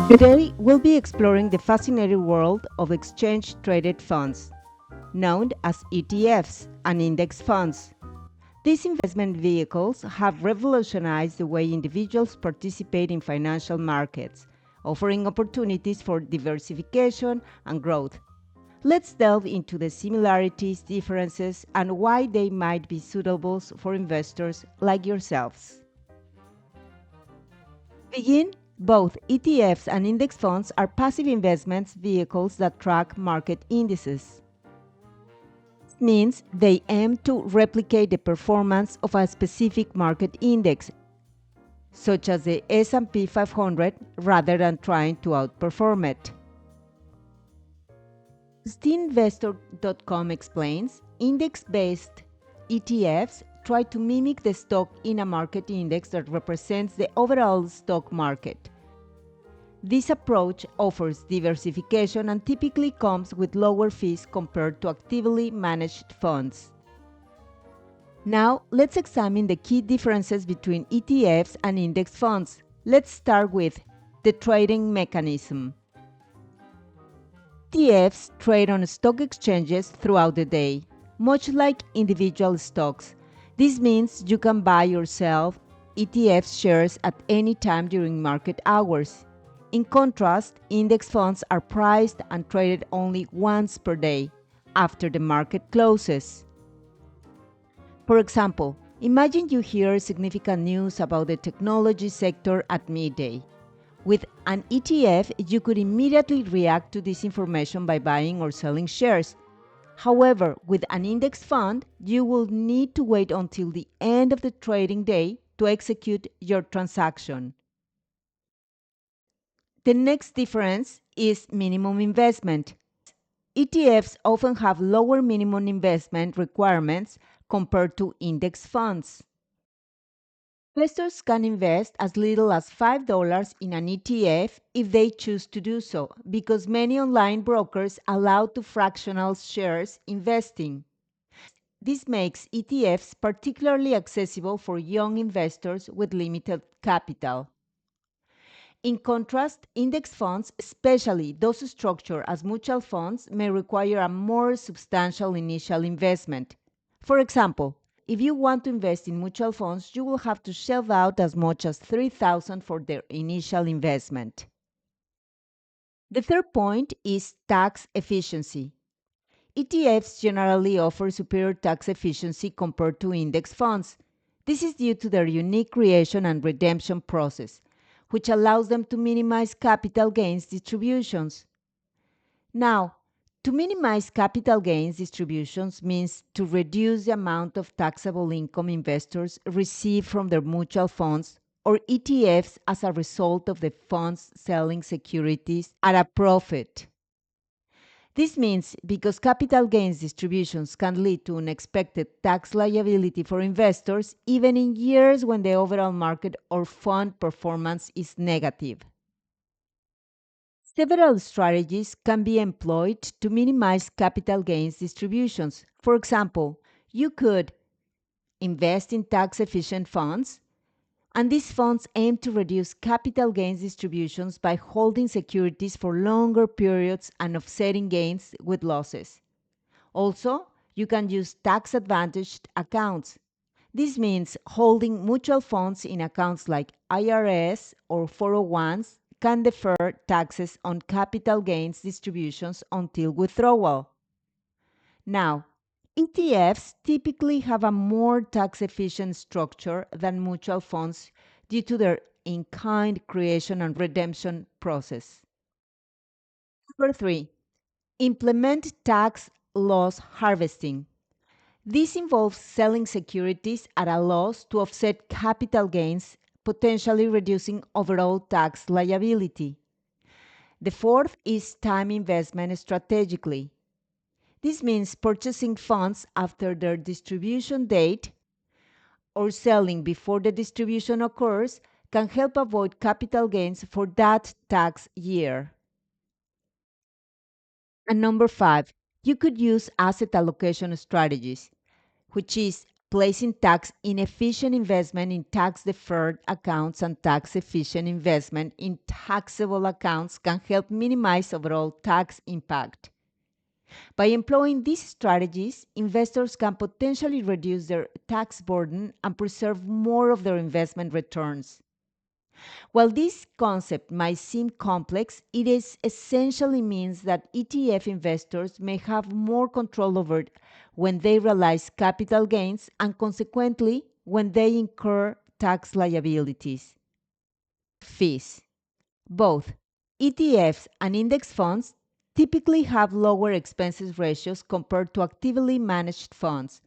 Today, we'll be exploring the fascinating world of exchange-traded funds, known as ETFs and index funds. These investment vehicles have revolutionized the way individuals participate in financial markets, offering opportunities for diversification and growth. Let's delve into the similarities, differences, and why they might be suitable for investors like yourselves. Begin. Both ETFs and index funds are passive investments vehicles that track market indices. This means they aim to replicate the performance of a specific market index, such as the S&P 500, rather than trying to outperform it. As theinvestor.com explains, index-based ETFs try to mimic the stock in a market index that represents the overall stock market. This approach offers diversification and typically comes with lower fees compared to actively managed funds. Now, let's examine the key differences between ETFs and index funds. Let's start with the trading mechanism. ETFs trade on stock exchanges throughout the day, much like individual stocks. This means you can buy or sell ETF shares at any time during market hours. In contrast, index funds are priced and traded only once per day, after the market closes. For example, imagine you hear significant news about the technology sector at midday. With an ETF, you could immediately react to this information by buying or selling shares. However, with an index fund, you will need to wait until the end of the trading day to execute your transaction. The next difference is minimum investment. ETFs often have lower minimum investment requirements compared to index funds. Investors can invest as little as $5 in an ETF if they choose to do so, because many online brokers allow to fractional shares investing. This makes ETFs particularly accessible for young investors with limited capital. In contrast, index funds, especially those structured as mutual funds, may require a more substantial initial investment. For example, if you want to invest in mutual funds, you will have to shell out as much as $3,000 for their initial investment. The third point is tax efficiency. ETFs generally offer superior tax efficiency compared to index funds. This is due to their unique creation and redemption process, which allows them to minimize capital gains distributions. Now, to minimize capital gains distributions means to reduce the amount of taxable income investors receive from their mutual funds or ETFs as a result of the funds selling securities at a profit. This means because capital gains distributions can lead to unexpected tax liability for investors, even in years when the overall market or fund performance is negative. Several strategies can be employed to minimize capital gains distributions. For example, you could invest in tax efficient funds, and these funds aim to reduce capital gains distributions by holding securities for longer periods and offsetting gains with losses. Also, you can use tax-advantaged accounts. This means holding mutual funds in accounts like IRS or 401s can defer taxes on capital gains distributions until withdrawal. Now, ETFs typically have a more tax-efficient structure than mutual funds due to their in-kind creation and redemption process. Number 3. Implement tax loss harvesting. This involves selling securities at a loss to offset capital gains, potentially reducing overall tax liability. The fourth is time investment strategically. This means purchasing funds after their distribution date or selling before the distribution occurs can help avoid capital gains for that tax year. And number 5, you could use asset allocation strategies, which is placing tax inefficient investment in tax-deferred accounts and tax-efficient investment in taxable accounts can help minimize overall tax impact. By employing these strategies, investors can potentially reduce their tax burden and preserve more of their investment returns. While this concept might seem complex, it is essentially means that ETF investors may have more control over when they realize capital gains and consequently when they incur tax liabilities. Fees. Both ETFs and index funds typically have lower expenses ratios compared to actively managed funds.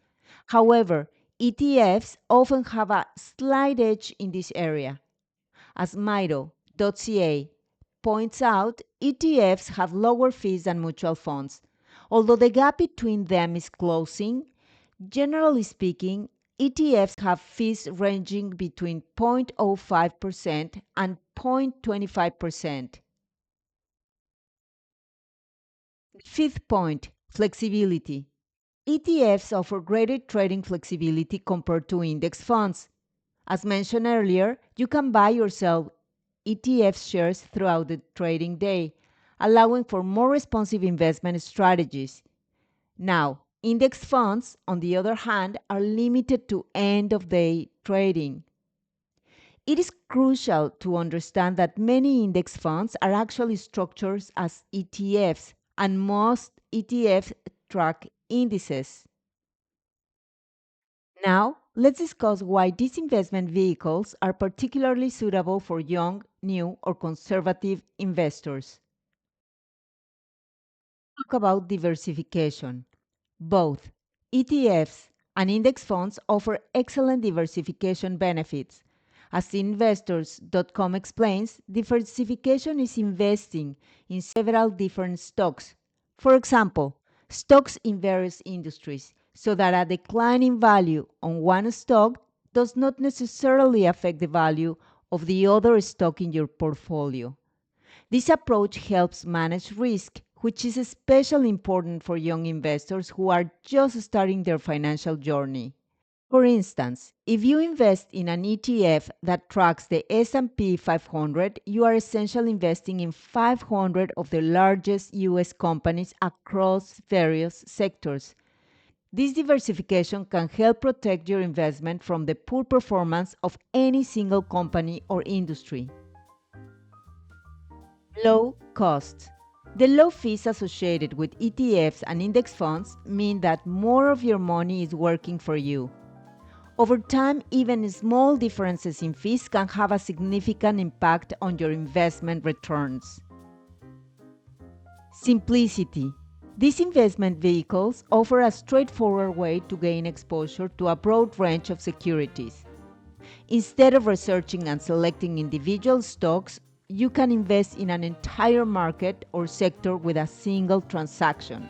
However, ETFs often have a slight edge in this area. As Miro.ca points out, ETFs have lower fees than mutual funds. Although the gap between them is closing, generally speaking, ETFs have fees ranging between 0.05% and 0.25%. Fifth point, flexibility. ETFs offer greater trading flexibility compared to index funds. As mentioned earlier, you can buy or sell ETF shares throughout the trading day, allowing for more responsive investment strategies. Now, index funds, on the other hand, are limited to end-of-day trading. It is crucial to understand that many index funds are actually structured as ETFs, and most ETFs track indices. Now, let's discuss why these investment vehicles are particularly suitable for young, new, or conservative investors. Talk about diversification. Both ETFs and index funds offer excellent diversification benefits. As investors.com explains, diversification is investing in several different stocks. For example, stocks in various industries, so that a decline in value on one stock does not necessarily affect the value of the other stock in your portfolio. This approach helps manage risk, which is especially important for young investors who are just starting their financial journey. For instance, if you invest in an ETF that tracks the S&P 500, you are essentially investing in 500 of the largest US companies across various sectors. This diversification can help protect your investment from the poor performance of any single company or industry. Low costs. The low fees associated with ETFs and index funds mean that more of your money is working for you. Over time, even small differences in fees can have a significant impact on your investment returns. Simplicity. These investment vehicles offer a straightforward way to gain exposure to a broad range of securities. Instead of researching and selecting individual stocks, you can invest in an entire market or sector with a single transaction.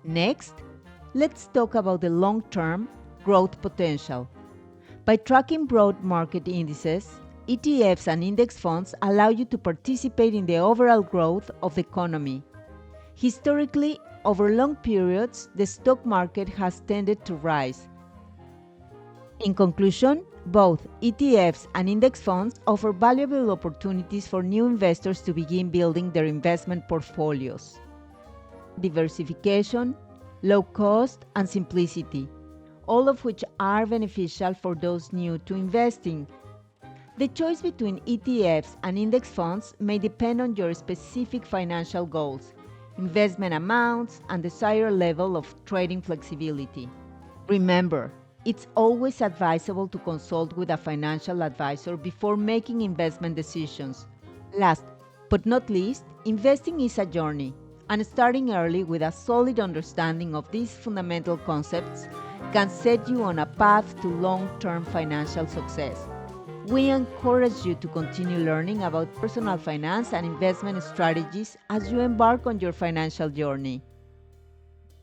Next, let's talk about the long-term growth potential. By tracking broad market indices, ETFs and index funds allow you to participate in the overall growth of the economy. Historically, over long periods, the stock market has tended to rise. In conclusion, both ETFs and index funds offer valuable opportunities for new investors to begin building their investment portfolios. Diversification, low cost, and simplicity, all of which are beneficial for those new to investing. The choice between ETFs and index funds may depend on your specific financial goals, investment amounts, and desired level of trading flexibility. Remember, it's always advisable to consult with a financial advisor before making investment decisions. Last but not least, investing is a journey, and starting early with a solid understanding of these fundamental concepts can set you on a path to long-term financial success. We encourage you to continue learning about personal finance and investment strategies as you embark on your financial journey.